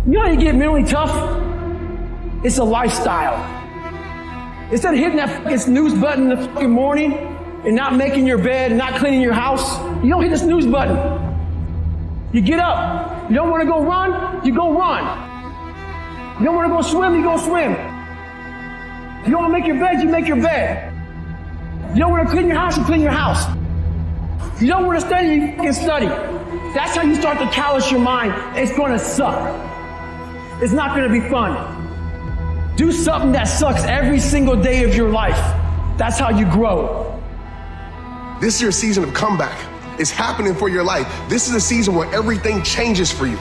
You know how you get mentally tough? It's a lifestyle. Instead of hitting that fucking snooze button in the fucking morning and not making your bed, not cleaning your house, you don't hit the snooze button. You get up. You don't want to go run, you go run. You don't want to go swim, you go swim. You don't want to make your bed, you make your bed. You don't want to clean your house, you clean your house. You don't want to study, you fucking study. That's how you start to callous your mind. It's going to suck. It's not going to be fun. Do something that sucks every single day of your life. That's how you grow. This is your season of comeback. It's happening for your life. This is a season where everything changes for you.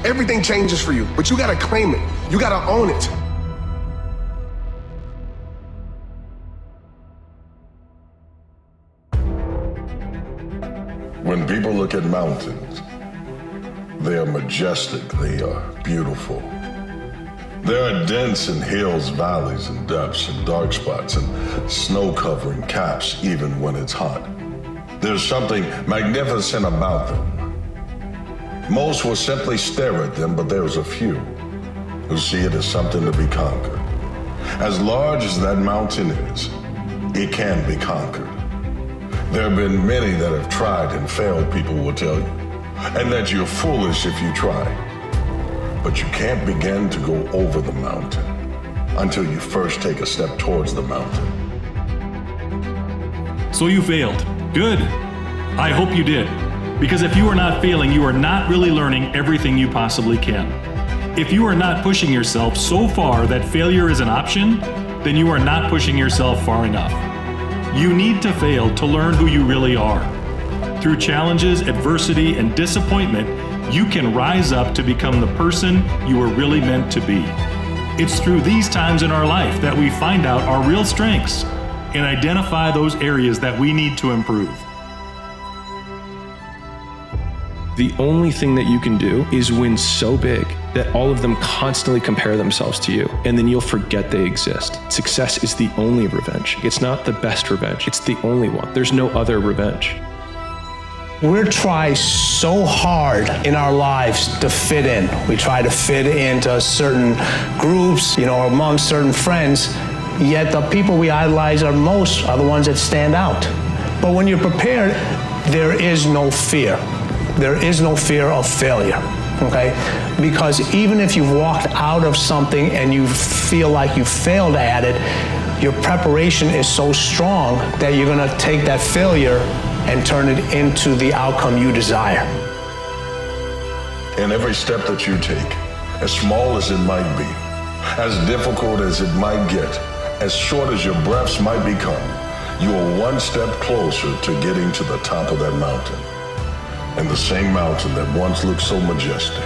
Everything changes for you, but you gotta claim it. You gotta own it. When people look at mountains, they are majestic, they are beautiful. There are dents in hills, valleys, and depths, and dark spots, and snow-covering caps even when it's hot. There's something magnificent about them. Most will simply stare at them, but there's a few who see it as something to be conquered. As large as that mountain is, it can be conquered. There have been many that have tried and failed, people will tell you, and that you're foolish if you try. But you can't begin to go over the mountain until you first take a step towards the mountain. So you failed. Good. I hope you did. Because if you are not failing, you are not really learning everything you possibly can. If you are not pushing yourself so far that failure is an option, then you are not pushing yourself far enough. You need to fail to learn who you really are. Through challenges, adversity, and disappointment, you can rise up to become the person you were really meant to be. It's through these times in our life that we find out our real strengths and identify those areas that we need to improve. The only thing that you can do is win so big that all of them constantly compare themselves to you, and then you'll forget they exist. Success is the only revenge. It's not the best revenge, it's the only one. There's no other revenge. We try so hard in our lives to fit in. We try to fit into certain groups, among certain friends, yet the people we idolize are the ones that stand out. But when you're prepared, there is no fear. There is no fear of failure, okay? Because even if you've walked out of something and you feel like you failed at it, your preparation is so strong that you're gonna take that failure and turn it into the outcome you desire. And every step that you take, as small as it might be, as difficult as it might get, as short as your breaths might become, you are one step closer to getting to the top of that mountain. And the same mountain that once looked so majestic,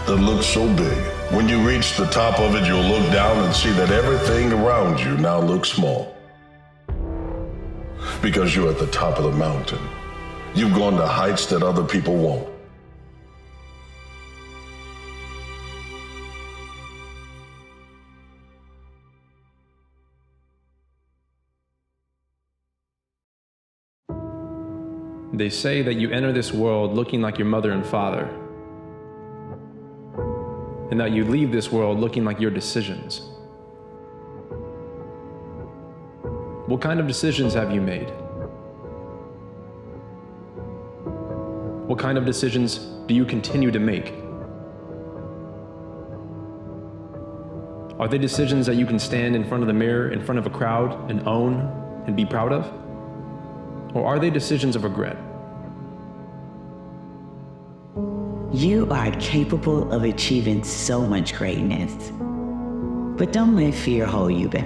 that looked so big, when you reach the top of it, you'll look down and see that everything around you now looks small. Because you're at the top of the mountain. You've gone to heights that other people won't. They say that you enter this world looking like your mother and father, and that you leave this world looking like your decisions. What kind of decisions have you made? What kind of decisions do you continue to make? Are they decisions that you can stand in front of the mirror, in front of a crowd, and own and be proud of? Or are they decisions of regret? You are capable of achieving so much greatness, but don't let fear hold you back.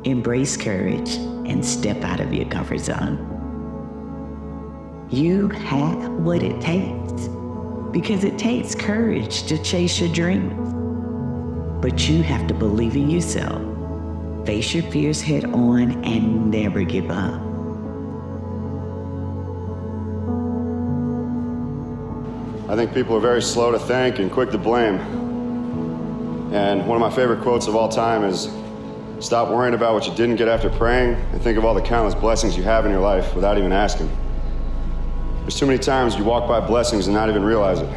Embrace courage and step out of your comfort zone. You have what it takes, because it takes courage to chase your dreams. But you have to believe in yourself, face your fears head on, and never give up. I think people are very slow to thank and quick to blame. And one of my favorite quotes of all time is, stop worrying about what you didn't get after praying and think of all the countless blessings you have in your life without even asking. There's too many times you walk by blessings and not even realize it.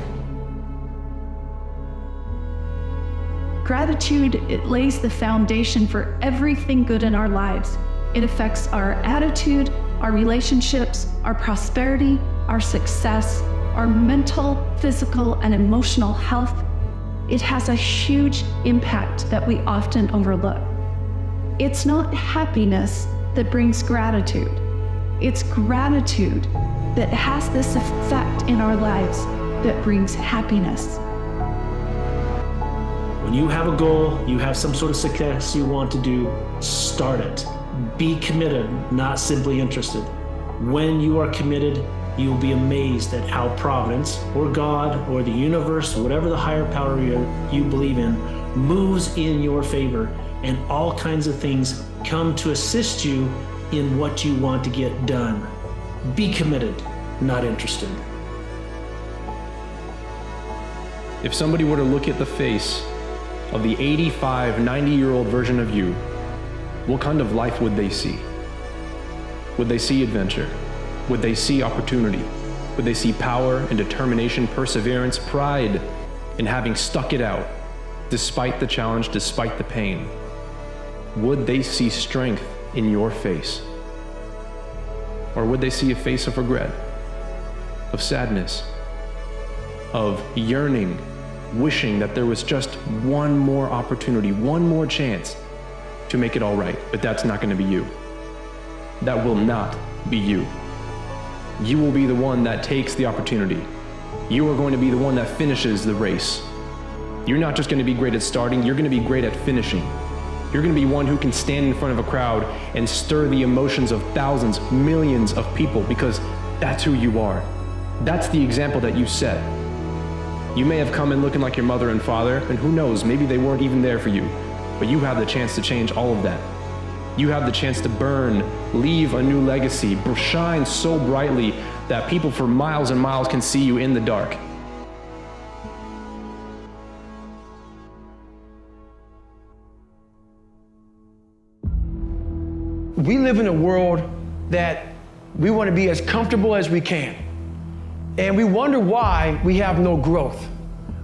Gratitude, it lays the foundation for everything good in our lives. It affects our attitude, our relationships, our prosperity, our success, our mental, physical, and emotional health. It has a huge impact that we often overlook. It's not happiness that brings gratitude. It's gratitude that has this effect in our lives that brings happiness. When you have a goal, you have some sort of success you want to do, start it. Be committed, not simply interested. When you are committed, you'll be amazed at how Providence or God or the universe, whatever the higher power you believe in, moves in your favor, and all kinds of things come to assist you in what you want to get done. Be committed, not interested. If somebody were to look at the face of the 85, 90-year-old version of you, what kind of life would they see? Would they see adventure? Would they see opportunity? Would they see power and determination, perseverance, pride in having stuck it out, despite the challenge, despite the pain? Would they see strength in your face? Or would they see a face of regret, of sadness, of yearning, wishing that there was just one more opportunity, one more chance to make it all right? But that's not going to be you. That will not be you. You will be the one that takes the opportunity. You are going to be the one that finishes the race. You're not just going to be great at starting, you're going to be great at finishing. You're going to be one who can stand in front of a crowd and stir the emotions of thousands, millions of people, because that's who you are. That's the example that you set. You may have come in looking like your mother and father, and who knows, maybe they weren't even there for you, but you have the chance to change all of that. You have the chance to burn, leave a new legacy, shine so brightly that people for miles and miles can see you in the dark. We live in a world that we want to be as comfortable as we can. And we wonder why we have no growth.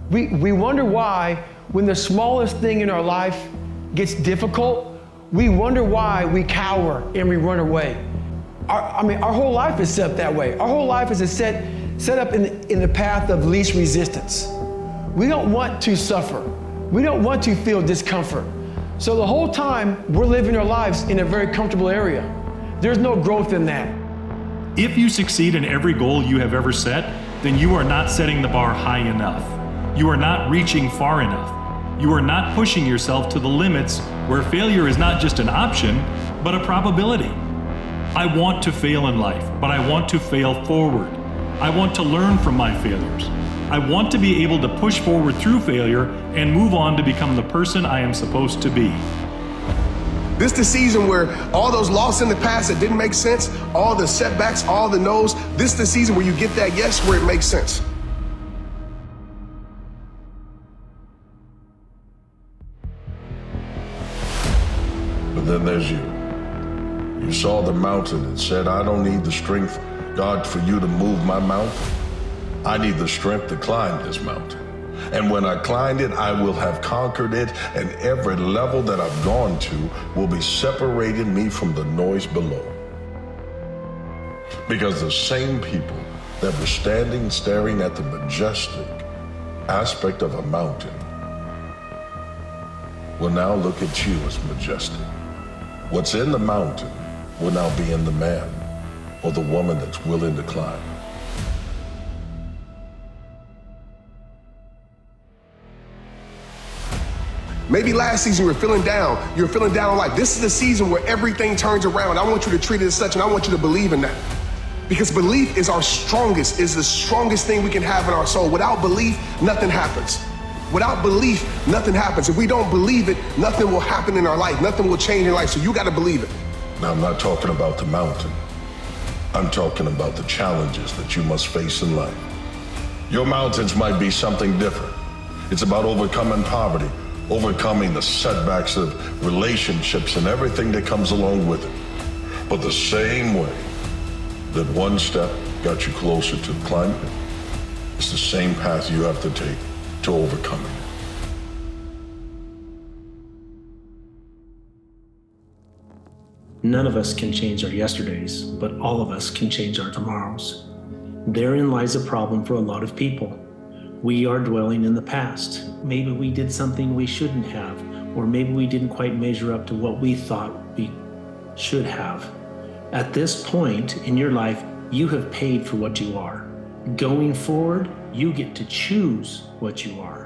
We wonder why when the smallest thing in our life gets difficult, we wonder why we cower and we run away. Our whole life is set up that way. Our whole life is set up in the path of least resistance. We don't want to suffer. We don't want to feel discomfort. So the whole time we're living our lives in a very comfortable area. There's no growth in that. If you succeed in every goal you have ever set, then you are not setting the bar high enough. You are not reaching far enough. You are not pushing yourself to the limits where failure is not just an option, but a probability. I want to fail in life, but I want to fail forward. I want to learn from my failures. I want to be able to push forward through failure and move on to become the person I am supposed to be. This is the season where all those losses in the past that didn't make sense, all the setbacks, all the no's, this is the season where you get that yes where it makes sense. But then there's you. You saw the mountain and said, I don't need the strength, God, for you to move my mountain. I need the strength to climb this mountain. And when I climbed it, I will have conquered it, and every level that I've gone to will be separating me from the noise below. Because the same people that were standing, staring at the majestic aspect of a mountain will now look at you as majestic. What's in the mountain will now be in the man or the woman that's willing to climb. Maybe last season you were feeling down on life. This is the season where everything turns around. I want you to treat it as such, and I want you to believe in that. Because belief is the strongest thing we can have in our soul. Without belief, nothing happens. Without belief, nothing happens. If we don't believe it, nothing will happen in our life. Nothing will change in life, so you gotta believe it. Now, I'm not talking about the mountain. I'm talking about the challenges that you must face in life. Your mountains might be something different. It's about overcoming poverty, overcoming the setbacks of relationships and everything that comes along with it. But the same way that one step got you closer to climbing it, it's the same path you have to take to overcoming it. None of us can change our yesterdays, but all of us can change our tomorrows. Therein lies a problem for a lot of people. We are dwelling in the past. Maybe we did something we shouldn't have, or maybe we didn't quite measure up to what we thought we should have. At this point in your life, you have paid for what you are. Going forward, you get to choose what you are.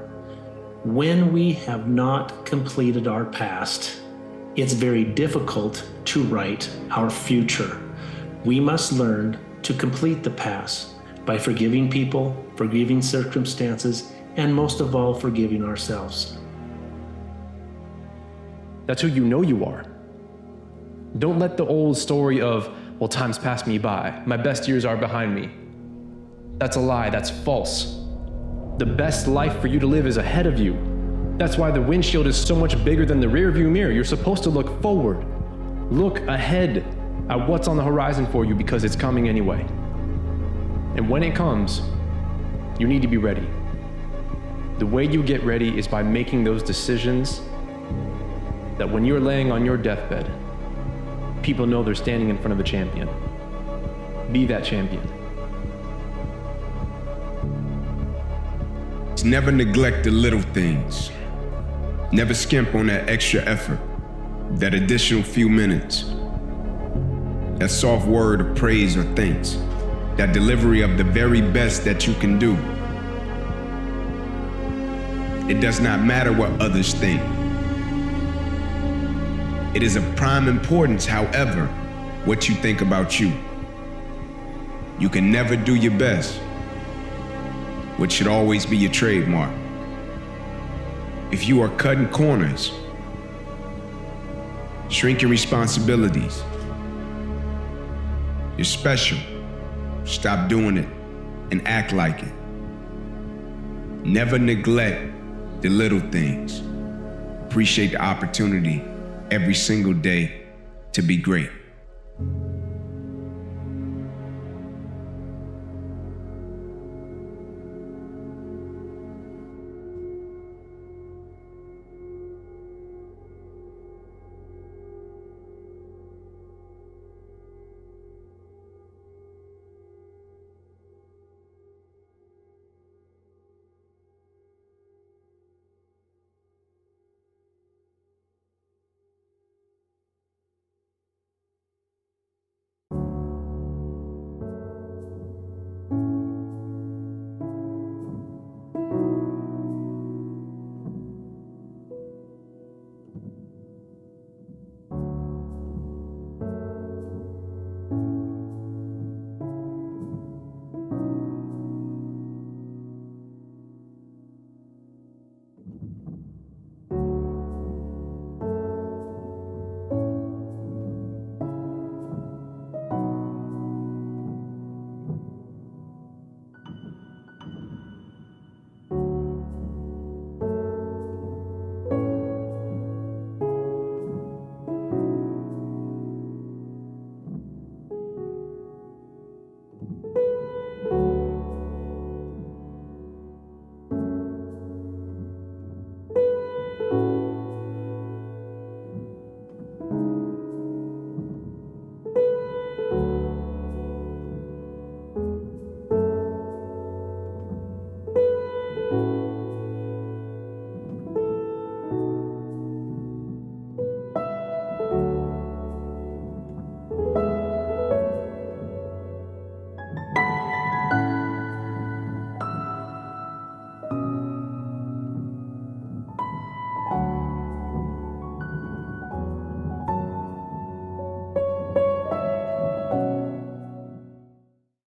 When we have not completed our past, it's very difficult to write our future. We must learn to complete the past by forgiving people, forgiving circumstances, and most of all, forgiving ourselves. That's who you know you are. Don't let the old story of, well, time's passed me by, my best years are behind me. That's a lie, that's false. The best life for you to live is ahead of you. That's why the windshield is so much bigger than the rearview mirror. You're supposed to look forward. Look ahead at what's on the horizon for you, because it's coming anyway. And when it comes, you need to be ready. The way you get ready is by making those decisions that when you're laying on your deathbed, people know they're standing in front of a champion. Be that champion. Never neglect the little things. Never skimp on that extra effort, that additional few minutes, that soft word of praise or thanks, that delivery of the very best that you can do. It does not matter what others think. It is of prime importance, however, what you think about you. You can never do your best, which should always be your trademark. If you are cutting corners, shrinking responsibilities, you're special. Stop doing it and act like it. Never neglect the little things. Appreciate the opportunity every single day to be great.